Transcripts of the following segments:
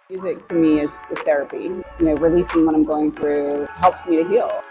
Music to me is therapy. Releasing what I'm going through helps me to heal.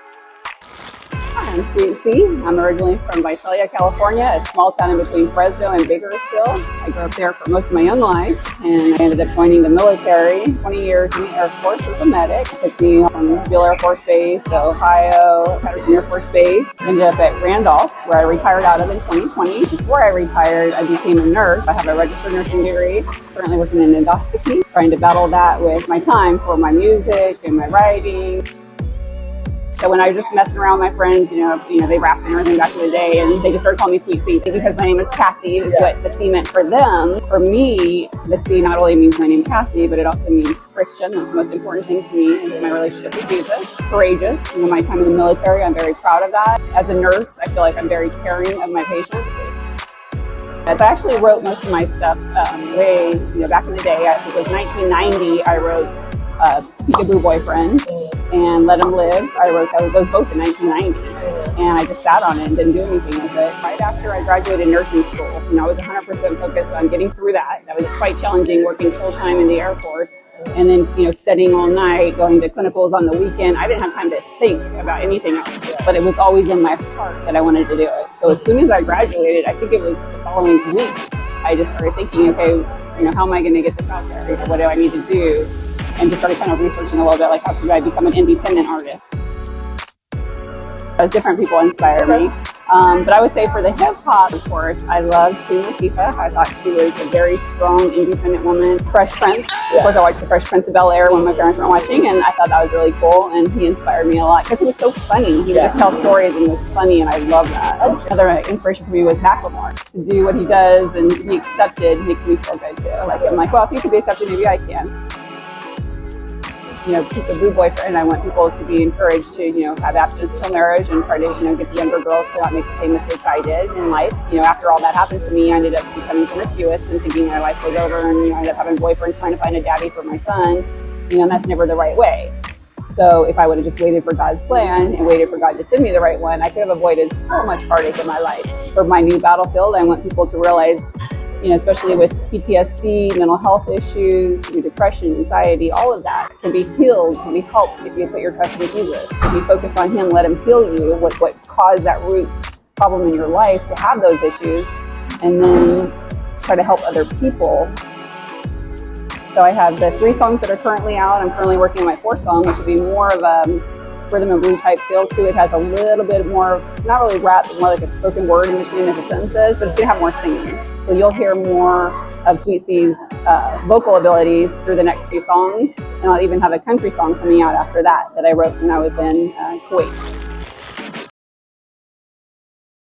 I'm Sweet C. I'm originally from Visalia, California, a small town in between Fresno and Bakersfield. I grew up there for most of my young life, and I ended up joining the military. 20 years in the Air Force as a medic. It took me from Beale Air Force Base to Ohio, Patterson Air Force Base. Ended up at Randolph, where I retired out of in 2020. Before I retired, I became a nurse. I have a registered nursing degree. Currently working in endoscopy, trying to battle that with my time for my music and my writing. So when I was just messing around with my friends, they rapped and everything back in the day, and they just started calling me Sweet C because my name is Cassie, is what the C meant for them. For me, the C not only means my name Cassie, but it also means Christian. That's the most important thing to me is my relationship with Jesus. Courageous. My time in the military, I'm very proud of that. As a nurse, I feel like I'm very caring of my patients. I actually wrote most of my stuff way, back in the day. I think it was 1990. I wrote Peekaboo Boyfriend and Let 'Em Live. I wrote those both in 1990, and I just sat on it and didn't do anything with it. Right after I graduated nursing school, I was 100% focused on getting through that. That was quite challenging, working full time in the Air Force, and then studying all night, going to clinicals on the weekend. I didn't have time to think about anything else, but it was always in my heart that I wanted to do it. So as soon as I graduated, I think it was the following week, I just started thinking, okay, how am I going to get this out there? What do I need to do? And just started kind of researching a little bit, like how could I become an independent artist? As different people inspire me. But I would say for the hip hop, of course, I loved Queen Latifah. I thought she was a very strong, independent woman. Fresh Prince. Of course, I watched the Fresh Prince of Bel-Air when my parents weren't watching, and I thought that was really cool. And he inspired me a lot because he was so funny. He would just tell stories and was funny, and I love that. Another inspiration for me was Macklemore. To do what he does and be accepted makes me feel good too. I'm like, well, if he could be accepted, maybe I can. Peekaboo Boyfriend, I want people to be encouraged to, have abstinence till marriage and try to, get the younger girls to not make the same mistakes I did in life. After all that happened to me, I ended up becoming promiscuous and thinking my life was over, and, I ended up having boyfriends trying to find a daddy for my son, and that's never the right way. So if I would have just waited for God's plan and waited for God to send me the right one, I could have avoided so much heartache in my life. For my new battlefield, I want people to realize, especially with PTSD, mental health issues, depression, anxiety, all of that can be healed, can be helped if you put your trust in Jesus. If you focus on Him, let Him heal you, what caused that root problem in your life to have those issues, and then try to help other people. So I have the 3 songs that are currently out. I'm currently working on my 4th song, which will be more of a rhythm and blues type feel to it. Has a little bit more, not really rap, but more like a spoken word in between the sentences, but it's going to have more singing. So you'll hear more of Sweet C's vocal abilities through the next few songs. And I'll even have a country song coming out after that I wrote when I was in Kuwait.